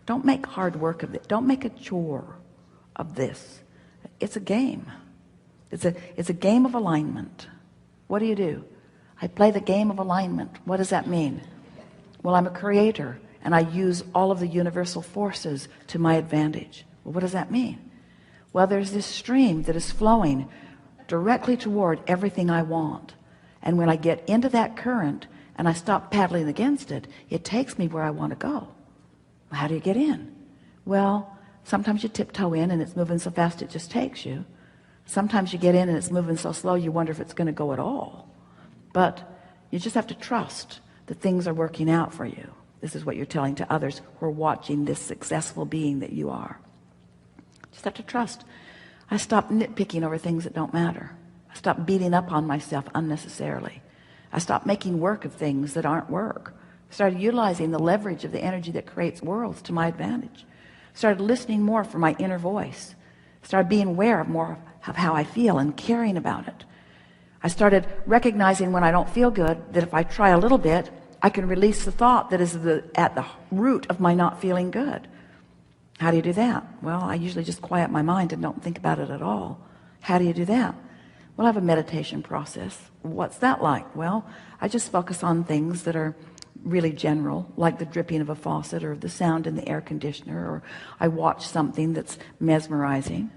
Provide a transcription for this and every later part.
Don't make hard work of it. Don't make a chore of this. It's a game. It's a game of alignment. What do? I play the game of alignment. What does that mean? Well, I'm a creator, and I use all of the universal forces to my advantage. Well, what does that mean? Well, there's this stream that is flowing directly toward everything I want. And when I get into that current and I stop paddling against it, it takes me where I want to go. How do you get in? Well, sometimes you tiptoe in and it's moving so fast it just takes you. Sometimes you get in and it's moving so slow you wonder if it's going to go at all. But you just have to trust that things are working out for you. This is what you're telling to others who are watching this successful being that you are. Just have to trust. I stopped nitpicking over things that don't matter. I stopped beating up on myself unnecessarily. I stopped making work of things that aren't work. Started utilizing the leverage of the energy that creates worlds to my advantage. Started listening more for my inner voice. Started being aware of more of how I feel and caring about it. I started recognizing when I don't feel good that if I try a little bit, I can release the thought that is at the root of my not feeling good. How do you do that? Well, I usually just quiet my mind and don't think about it at all. How do you do that? Well, I have a meditation process. What's that like? Well, I just focus on things that are really general, like the dripping of a faucet or the sound in the air conditioner, or I watch something that's mesmerizing.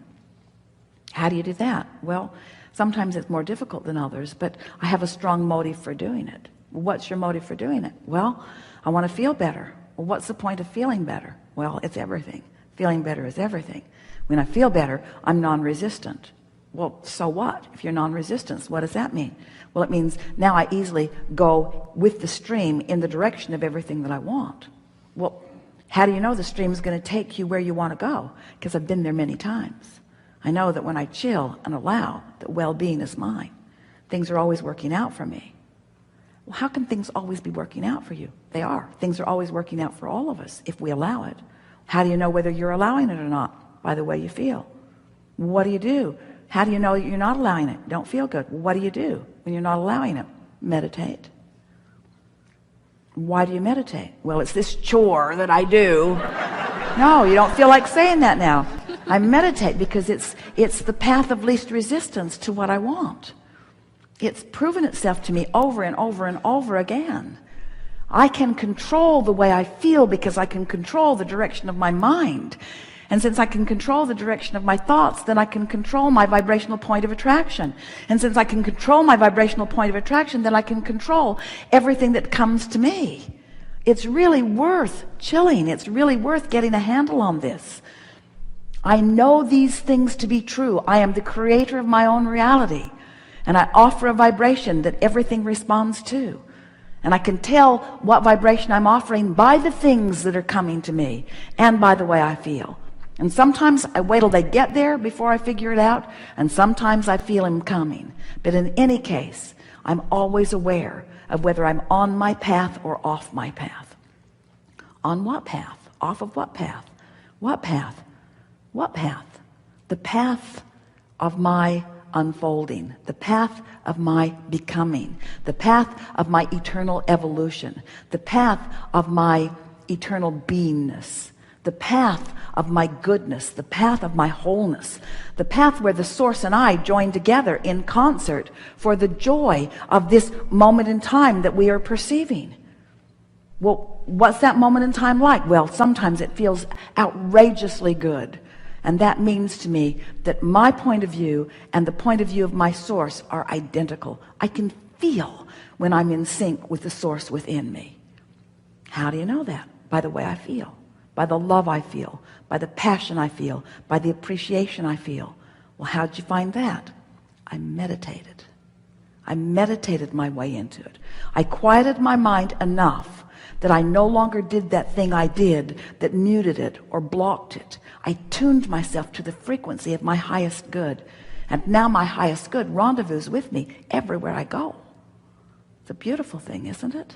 How do you do that? Well, sometimes it's more difficult than others, but I have a strong motive for doing it. What's your motive for doing it? Well, I want to feel better. Well, what's the point of feeling better? Well, it's everything. Feeling better is everything. When I feel better, I'm non-resistant. Well, so what? If you're non-resistant, what does that mean? Well, it means now I easily go with the stream in the direction of everything that I want. Well, how do you know the stream is going to take you where you want to go? Because I've been there many times. I know that when I chill and allow that well-being is mine, things are always working out for me. Well, how can things always be working out for you? They are. Things are always working out for all of us if we allow it. How do you know whether you're allowing it or not? By the way you feel. What do? How do you know that you're not allowing it? Don't feel good. What do you do when you're not allowing it? Meditate. Why do you meditate? Well, it's this chore that I do. No, you don't feel like saying that now. I meditate because it's the path of least resistance to what I want. It's proven itself to me over and over and over again. I can control the way I feel because I can control the direction of my mind. And since I can control the direction of my thoughts, then I can control my vibrational point of attraction. And since I can control my vibrational point of attraction, then I can control everything that comes to me. It's really worth chilling. It's really worth getting a handle on this. I know these things to be true. I am the creator of my own reality. And I offer a vibration that everything responds to. And I can tell what vibration I'm offering by the things that are coming to me and by the way I feel. And sometimes I wait till they get there before I figure it out, and sometimes I feel them coming. But in any case, I'm always aware of whether I'm on my path or off my path. On what path? Off of what path? What path? What path? The path of my unfolding, the path of my becoming, the path of my eternal evolution, the path of my eternal beingness, the path of my goodness, the path of my wholeness, the path where the source and I join together in concert for the joy of this moment in time that we are perceiving. Well, what's that moment in time like? Well, sometimes it feels outrageously good. And that means to me that my point of view and the point of view of my source are identical. I can feel when I'm in sync with the source within me. How do you know that? By the way I feel, by the love I feel, by the passion I feel, by the appreciation I feel. Well, how'd you find that? I meditated. I meditated my way into it. I quieted my mind enough that I no longer did that thing I did that muted it or blocked it. I tuned myself to the frequency of my highest good. And now my highest good rendezvous with me everywhere I go. It's a beautiful thing, isn't it?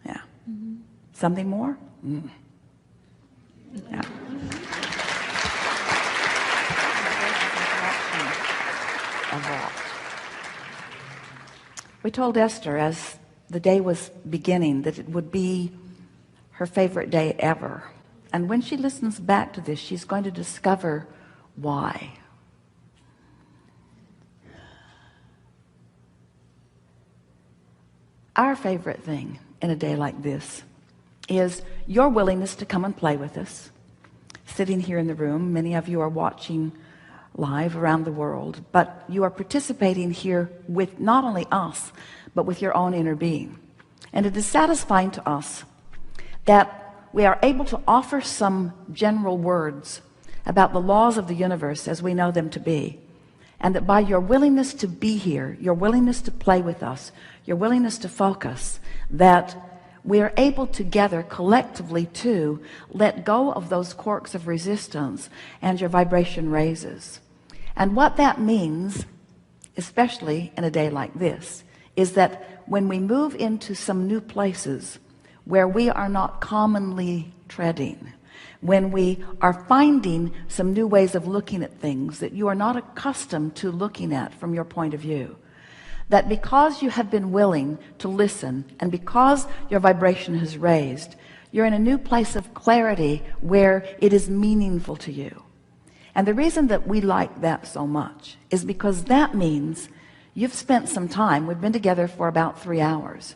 Yeah. Mm-hmm. Something more? Mm. Yeah. We told Esther as the day was beginning that it would be her favorite day ever. And when she listens back to this, she's going to discover why. Our favorite thing in a day like this is your willingness to come and play with us. Sitting here in the room, many of you are watching live around the world, but you are participating here with not only us, but with your own inner being. And it is satisfying to us that we are able to offer some general words about the laws of the universe as we know them to be, and that by your willingness to be here, your willingness to play with us, your willingness to focus, that we are able together collectively to let go of those corks of resistance, and your vibration raises. And what that means, especially in a day like this, is that when we move into some new places where we are not commonly treading, when we are finding some new ways of looking at things that you are not accustomed to looking at from your point of view, that because you have been willing to listen and because your vibration has raised, you're in a new place of clarity where it is meaningful to you. And the reason that we like that so much is because that means you've spent some time. We've been together for about 3 hours,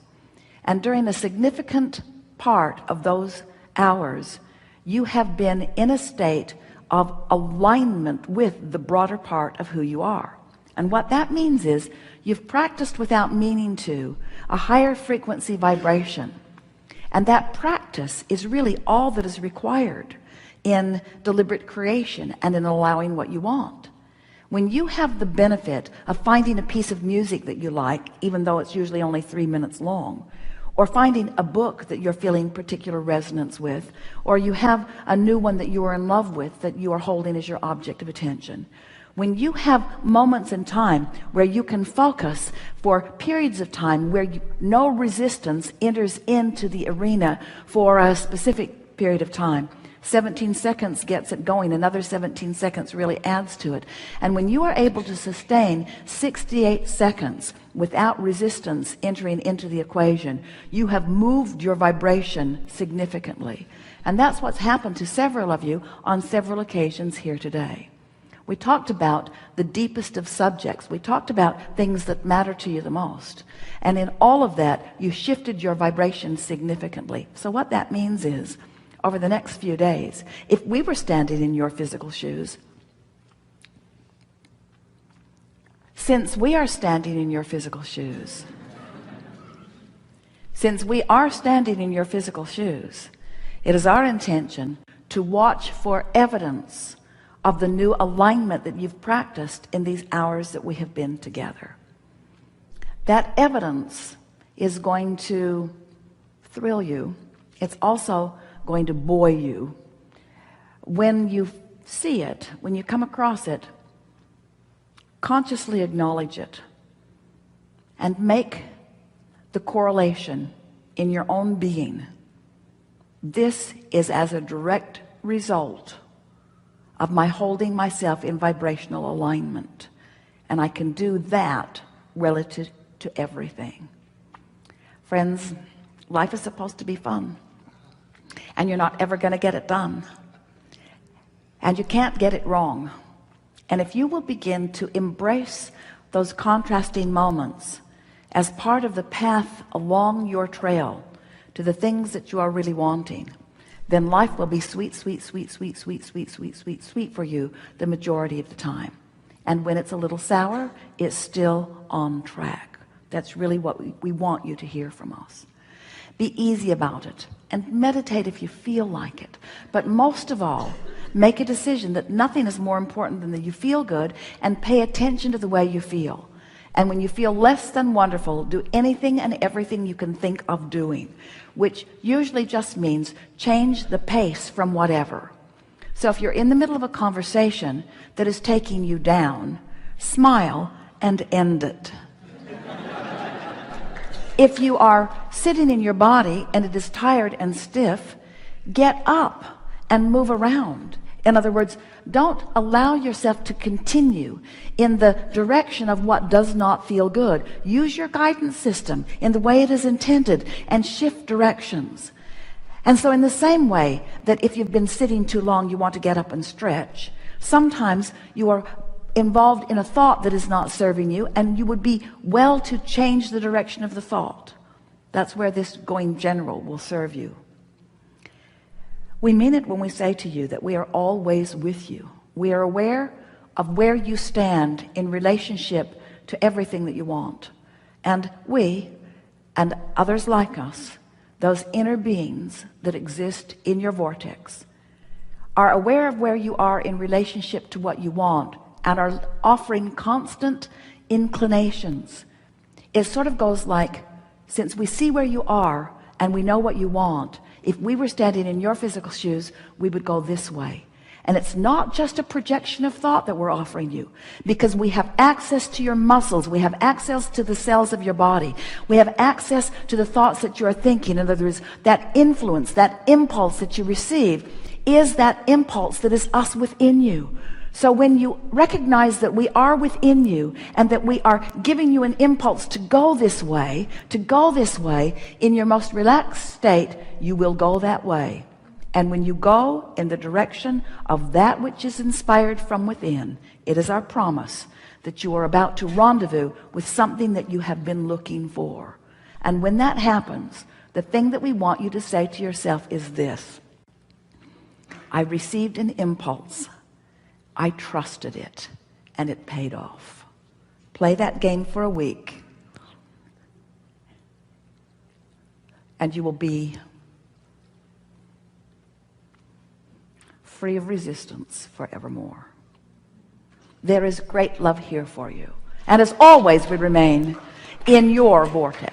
and during a significant part of those hours you have been in a state of alignment with the broader part of who you are. And what that means is you've practiced without meaning to a higher frequency vibration, and that practice is really all that is required in deliberate creation and in allowing what you want. When you have the benefit of finding a piece of music that you like, even though it's usually only 3 minutes long, or finding a book that you're feeling particular resonance with, or you have a new one that you are in love with that you are holding as your object of attention, when you have moments in time where you can focus for periods of time where no resistance enters into the arena for a specific period of time, 17 seconds gets it going, another 17 seconds really adds to it. And when you are able to sustain 68 seconds without resistance entering into the equation, you have moved your vibration significantly. And that's what's happened to several of you on several occasions here today. We talked about the deepest of subjects. We talked about things that matter to you the most. And in all of that, you shifted your vibration significantly. So what that means is, over the next few days, if we were standing in your physical shoes, since we are standing in your physical shoes, since we are standing in your physical shoes, it is our intention to watch for evidence of the new alignment that you've practiced in these hours that we have been together. That evidence is going to thrill you. It's also going to buoy you. When you see it, when you come across it, consciously acknowledge it and make the correlation in your own being. This is as a direct result of my holding myself in vibrational alignment, and I can do that relative to everything. Friends, life is supposed to be fun, and you're not ever going to get it done, and you can't get it wrong. And if you will begin to embrace those contrasting moments as part of the path along your trail to the things that you are really wanting, then life will be sweet, sweet, sweet, sweet, sweet, sweet, sweet, sweet, sweet for you the majority of the time. And when it's a little sour, it's still on track. That's really what we want you to hear from us. Be easy about it and meditate if you feel like it. But most of all, make a decision that nothing is more important than that you feel good, and pay attention to the way you feel. And when you feel less than wonderful, do anything and everything you can think of doing, which usually just means change the pace from whatever. So if you're in the middle of a conversation that is taking you down, smile and end it. If you are sitting in your body and it is tired and stiff, get up and move around. In other words, don't allow yourself to continue in the direction of what does not feel good. Use your guidance system in the way it is intended and shift directions. And so in the same way that if you've been sitting too long, you want to get up and stretch, sometimes you are involved in a thought that is not serving you, and you would be well to change the direction of the thought. That's where this going general will serve you. We mean it when we say to you that we are always with you. We are aware of where you stand in relationship to everything that you want. And we, and others like us, those inner beings that exist in your vortex, are aware of where you are in relationship to what you want, and are offering constant inclinations. It sort of goes like, since we see where you are and we know what you want, if we were standing in your physical shoes, we would go this way. And it's not just a projection of thought that we're offering you, because we have access to your muscles, we have access to the cells of your body, we have access to the thoughts that you are thinking. In other words, that influence, that impulse that you receive is that impulse that is us within you. So when you recognize that we are within you, and that we are giving you an impulse to go this way, in your most relaxed state, you will go that way. And when you go in the direction of that which is inspired from within, it is our promise that you are about to rendezvous with something that you have been looking for. And when that happens, the thing that we want you to say to yourself is this: I received an impulse, I trusted it, and it paid off. Play that game for a week, and you will be free of resistance forevermore. There is great love here for you. And as always, we remain in your vortex.